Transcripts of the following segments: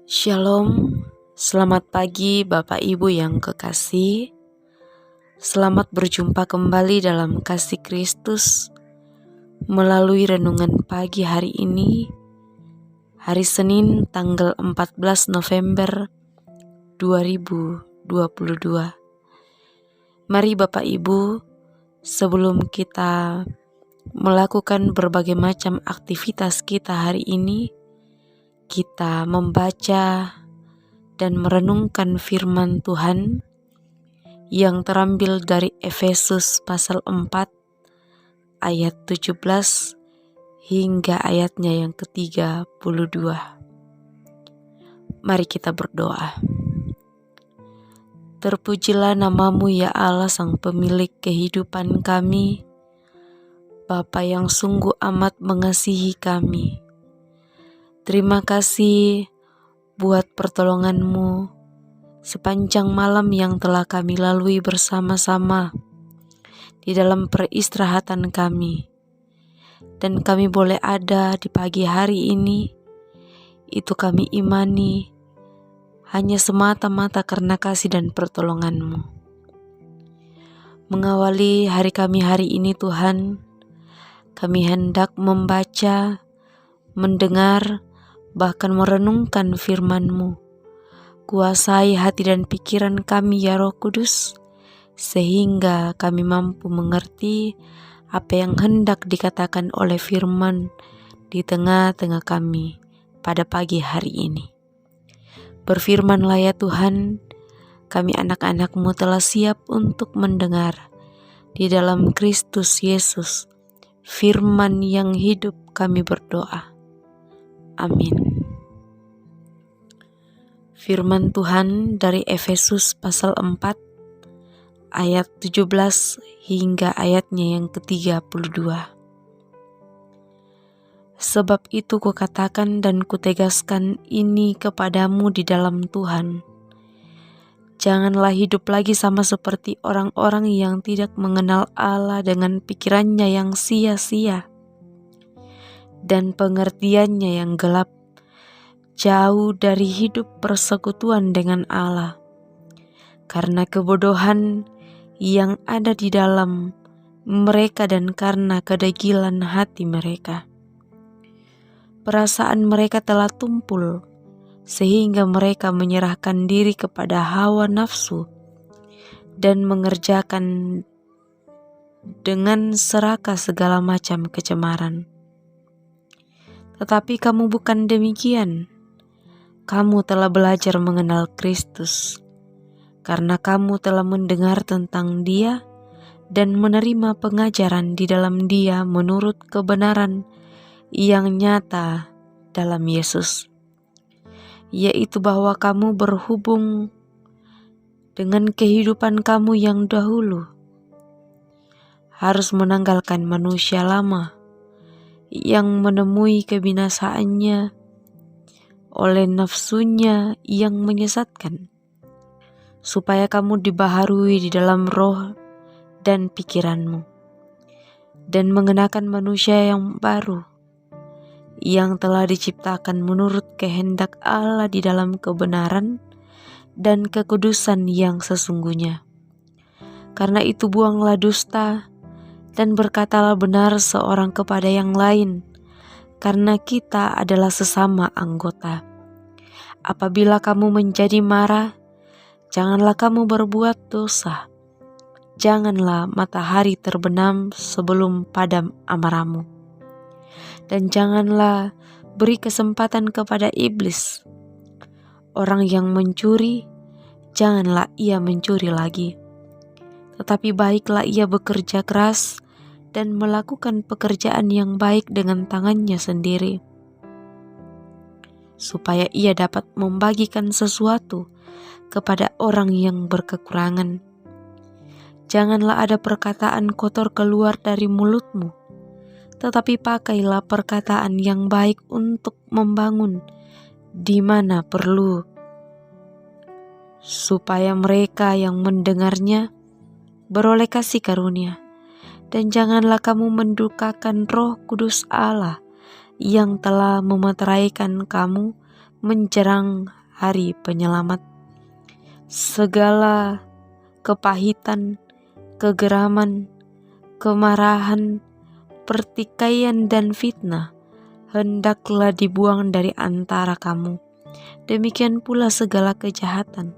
Shalom, selamat pagi Bapak Ibu yang kekasih. Selamat berjumpa kembali dalam kasih Kristus melalui renungan pagi hari ini, hari Senin tanggal 14 November 2022. Mari Bapak Ibu, sebelum kita melakukan berbagai macam aktivitas kita hari ini, kita membaca dan merenungkan firman Tuhan yang terambil dari Efesus pasal 4 ayat 17 hingga ayatnya yang ke-32. Mari kita berdoa. Terpujilah namamu ya Allah, Sang Pemilik kehidupan kami, Bapa yang sungguh amat mengasihi kami. Terima kasih buat pertolongan-Mu sepanjang malam yang telah kami lalui bersama-sama di dalam peristirahatan kami. Dan kami boleh ada di pagi hari ini, itu kami imani hanya semata-mata karena kasih dan pertolongan-Mu. Mengawali hari kami hari ini Tuhan, kami hendak membaca, mendengar, bahkan merenungkan firman-Mu. Kuasai hati dan pikiran kami ya Roh Kudus, sehingga kami mampu mengerti apa yang hendak dikatakan oleh firman di tengah-tengah kami pada pagi hari ini. Berfirmanlah ya Tuhan, kami anak-anak-Mu telah siap untuk mendengar di dalam Kristus Yesus, firman yang hidup kami berdoa. Amin. Firman Tuhan dari Efesus pasal 4 ayat 17 hingga ayatnya yang ke-32. Sebab itu kukatakan dan kutegaskan ini kepadamu di dalam Tuhan. Janganlah hidup lagi sama seperti orang-orang yang tidak mengenal Allah dengan pikirannya yang sia-sia dan pengertiannya yang gelap, jauh dari hidup persekutuan dengan Allah, karena kebodohan yang ada di dalam mereka dan karena kedegilan hati mereka. Perasaan mereka telah tumpul, sehingga mereka menyerahkan diri kepada hawa nafsu dan mengerjakan dengan serakah segala macam kecemaran. Tetapi kamu bukan demikian. Kamu telah belajar mengenal Kristus, karena kamu telah mendengar tentang Dia dan menerima pengajaran di dalam Dia menurut kebenaran yang nyata dalam Yesus, yaitu bahwa kamu berhubung dengan kehidupan kamu yang dahulu, harus menanggalkan manusia lama yang menemui kebinasaannya oleh nafsunya yang menyesatkan, supaya kamu dibaharui di dalam roh dan pikiranmu, dan mengenakan manusia yang baru, yang telah diciptakan menurut kehendak Allah di dalam kebenaran dan kekudusan yang sesungguhnya. Karena itu buanglah dusta, dan berkatalah benar seorang kepada yang lain, karena kita adalah sesama anggota. Apabila kamu menjadi marah, janganlah kamu berbuat dosa. Janganlah matahari terbenam sebelum padam amarahmu. Dan janganlah beri kesempatan kepada iblis. Orang yang mencuri, janganlah ia mencuri lagi. Tetapi baiklah ia bekerja keras dan melakukan pekerjaan yang baik dengan tangannya sendiri, supaya ia dapat membagikan sesuatu kepada orang yang berkekurangan. Janganlah ada perkataan kotor keluar dari mulutmu, tetapi pakailah perkataan yang baik untuk membangun di mana perlu, supaya mereka yang mendengarnya beroleh kasih karunia. Dan janganlah kamu mendukakan Roh Kudus Allah yang telah memeteraikan kamu menjelang hari penyelamat. Segala kepahitan, kegeraman, kemarahan, pertikaian dan fitnah hendaklah dibuang dari antara kamu. Demikian pula segala kejahatan.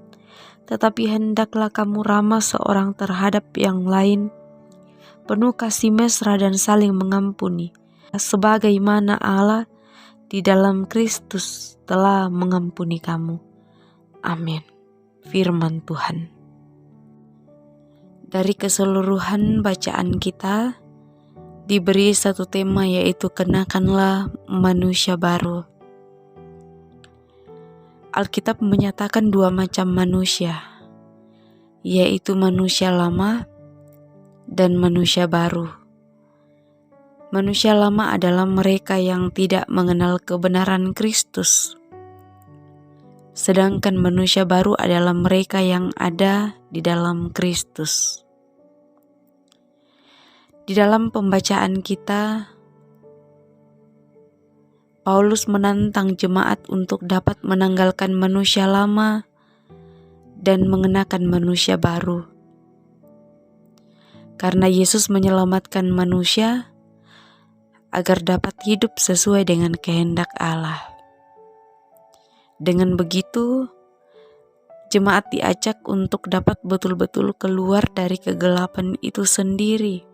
Tetapi hendaklah kamu ramah seorang terhadap yang lain, penuh kasih mesra dan saling mengampuni, sebagaimana Allah di dalam Kristus telah mengampuni kamu. Amin. Firman Tuhan. Dari keseluruhan bacaan kita diberi satu tema, yaitu kenakanlah manusia baru. Alkitab menyatakan dua macam manusia, yaitu manusia lama dan manusia baru. Manusia lama adalah mereka yang tidak mengenal kebenaran Kristus, sedangkan manusia baru adalah mereka yang ada di dalam Kristus. Di dalam pembacaan kita, Paulus menantang jemaat untuk dapat menanggalkan manusia lama dan mengenakan manusia baru. Karena Yesus menyelamatkan manusia agar dapat hidup sesuai dengan kehendak Allah. Dengan begitu, jemaat diajak untuk dapat betul-betul keluar dari kegelapan itu sendiri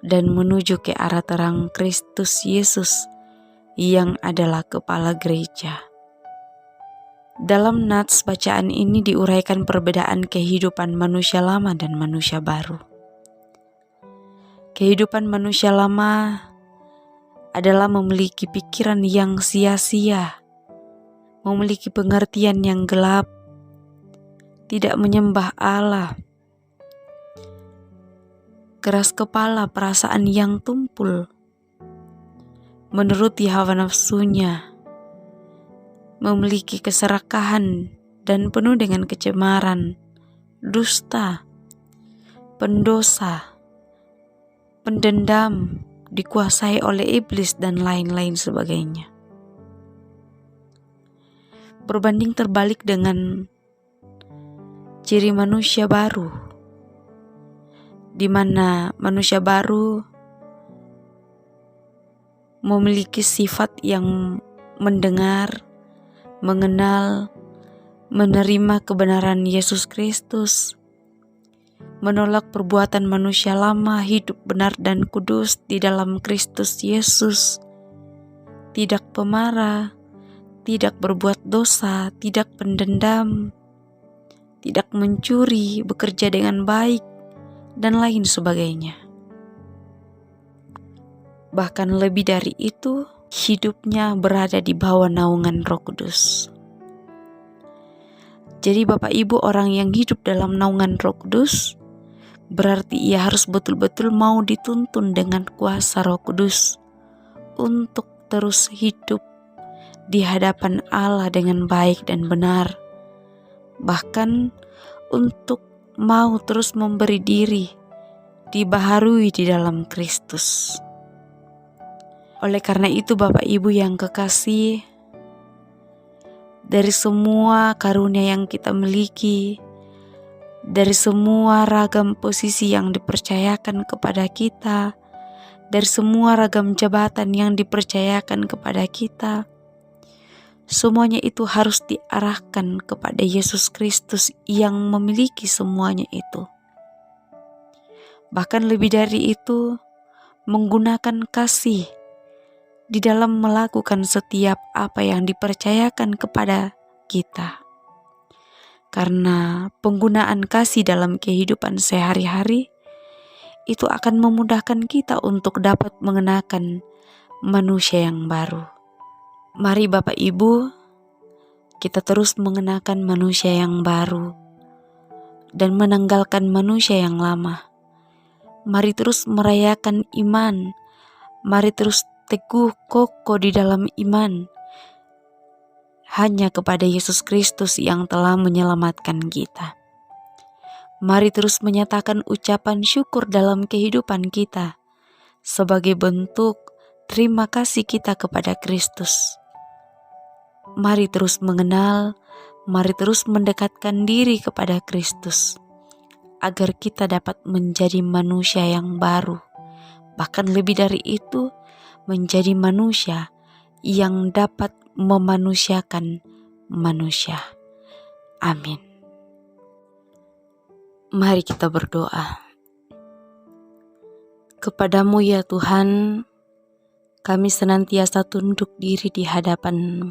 dan menuju ke arah terang Kristus Yesus yang adalah kepala gereja. Dalam nats bacaan ini diuraikan perbedaan kehidupan manusia lama dan manusia baru. Kehidupan manusia lama adalah memiliki pikiran yang sia-sia, memiliki pengertian yang gelap, tidak menyembah Allah, keras kepala, perasaan yang tumpul, menuruti hawa nafsunya, memiliki keserakahan dan penuh dengan kecemaran, dusta, pendosa, pendendam, dikuasai oleh iblis dan lain-lain sebagainya. Berbanding terbalik dengan ciri manusia baru, di mana manusia baru memiliki sifat yang mendengar, mengenal, menerima kebenaran Yesus Kristus, menolak perbuatan manusia lama, hidup benar dan kudus di dalam Kristus Yesus, tidak pemarah, tidak berbuat dosa, tidak pendendam, tidak mencuri, bekerja dengan baik, dan lain sebagainya. Bahkan lebih dari itu, hidupnya berada di bawah naungan Roh Kudus. Jadi Bapak Ibu, orang yang hidup dalam naungan Roh Kudus berarti ia harus betul-betul mau dituntun dengan kuasa Roh Kudus untuk terus hidup di hadapan Allah dengan baik dan benar. Bahkan untuk mau terus memberi diri dibaharui di dalam Kristus. Oleh karena itu Bapak Ibu yang kekasih, dari semua karunia yang kita miliki, dari semua ragam posisi yang dipercayakan kepada kita, dari semua ragam jabatan yang dipercayakan kepada kita, semuanya itu harus diarahkan kepada Yesus Kristus yang memiliki semuanya itu. Bahkan lebih dari itu, menggunakan kasih di dalam melakukan setiap apa yang dipercayakan kepada kita. Karena penggunaan kasih dalam kehidupan sehari-hari itu akan memudahkan kita untuk dapat mengenakan manusia yang baru. Mari Bapak Ibu, kita terus mengenakan manusia yang baru dan menanggalkan manusia yang lama. Mari terus merayakan iman, mari terus teguh kokoh di dalam iman hanya kepada Yesus Kristus yang telah menyelamatkan kita. Mari terus menyatakan ucapan syukur dalam kehidupan kita sebagai bentuk terima kasih kita kepada Kristus. Mari terus mengenal, mari terus mendekatkan diri kepada Kristus, agar kita dapat menjadi manusia yang baru. Bahkan lebih dari itu, menjadi manusia yang dapat memanusiakan manusia. Amin. Mari kita berdoa. Kepadamu ya Tuhan, kami senantiasa tunduk diri di hadapan-Mu,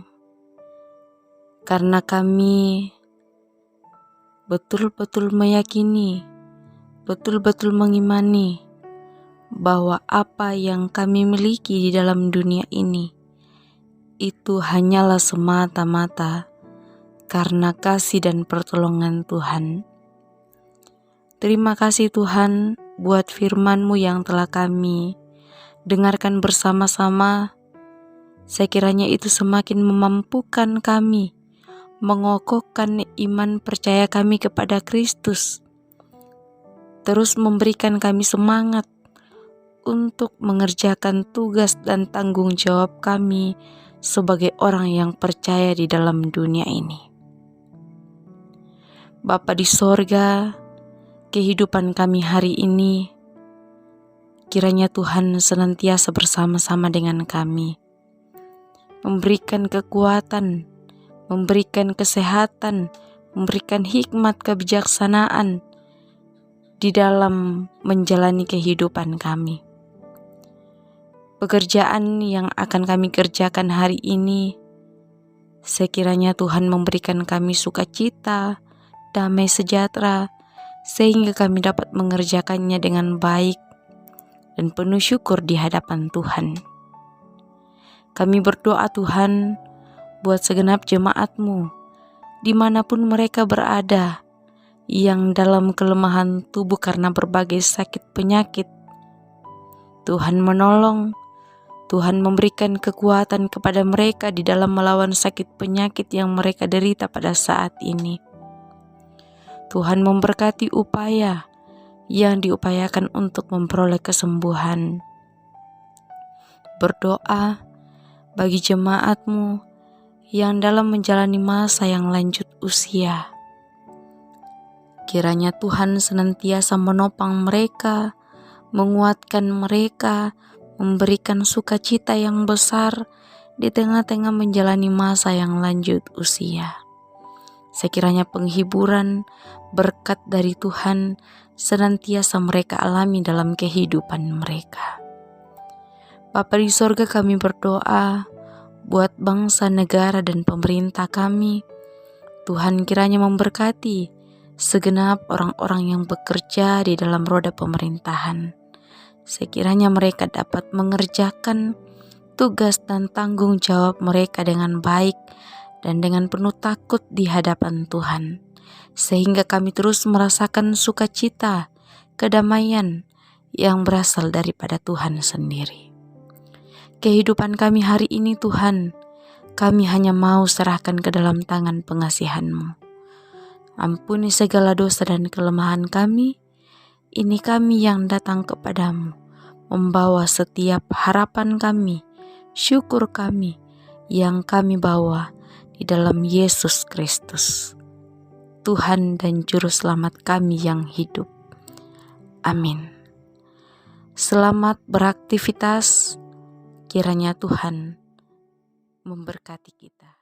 karena kami betul-betul meyakini, betul-betul mengimani bahwa apa yang kami miliki di dalam dunia ini itu hanyalah semata-mata karena kasih dan pertolongan Tuhan. Terima kasih Tuhan buat firman-Mu yang telah kami dengarkan bersama-sama. Sekiranya itu semakin memampukan kami, mengokohkan iman percaya kami kepada Kristus, terus memberikan kami semangat untuk mengerjakan tugas dan tanggung jawab kami sebagai orang yang percaya di dalam dunia ini. Bapa di sorga, kehidupan kami hari ini, kiranya Tuhan senantiasa bersama-sama dengan kami, memberikan kekuatan, memberikan kesehatan, memberikan hikmat kebijaksanaan di dalam menjalani kehidupan kami. Pekerjaan yang akan kami kerjakan hari ini, sekiranya Tuhan memberikan kami sukacita, damai sejahtera, sehingga kami dapat mengerjakannya dengan baik dan penuh syukur di hadapan Tuhan. Kami berdoa Tuhan, buat segenap jemaat-Mu, dimanapun mereka berada, yang dalam kelemahan tubuh karena berbagai sakit penyakit. Tuhan menolong, Tuhan memberikan kekuatan kepada mereka di dalam melawan sakit penyakit yang mereka derita pada saat ini. Tuhan memberkati upaya yang diupayakan untuk memperoleh kesembuhan. Berdoa bagi jemaat-Mu yang dalam menjalani masa yang lanjut usia. Kiranya Tuhan senantiasa menopang mereka, menguatkan mereka, memberikan sukacita yang besar di tengah-tengah menjalani masa yang lanjut usia. Sekiranya penghiburan, berkat dari Tuhan senantiasa mereka alami dalam kehidupan mereka. Bapa di sorga, kami berdoa buat bangsa, negara, dan pemerintah kami. Tuhan kiranya memberkati segenap orang-orang yang bekerja di dalam roda pemerintahan. Sekiranya mereka dapat mengerjakan tugas dan tanggung jawab mereka dengan baik dan dengan penuh takut di hadapan Tuhan, sehingga kami terus merasakan sukacita, kedamaian yang berasal daripada Tuhan sendiri. Kehidupan kami hari ini Tuhan, kami hanya mau serahkan ke dalam tangan pengasihan-Mu. Ampuni segala dosa dan kelemahan kami. Ini kami yang datang kepadamu, membawa setiap harapan kami, syukur kami yang kami bawa di dalam Yesus Kristus, Tuhan dan Juru Selamat kami yang hidup. Amin. Selamat beraktivitas. Kiranya Tuhan memberkati kita.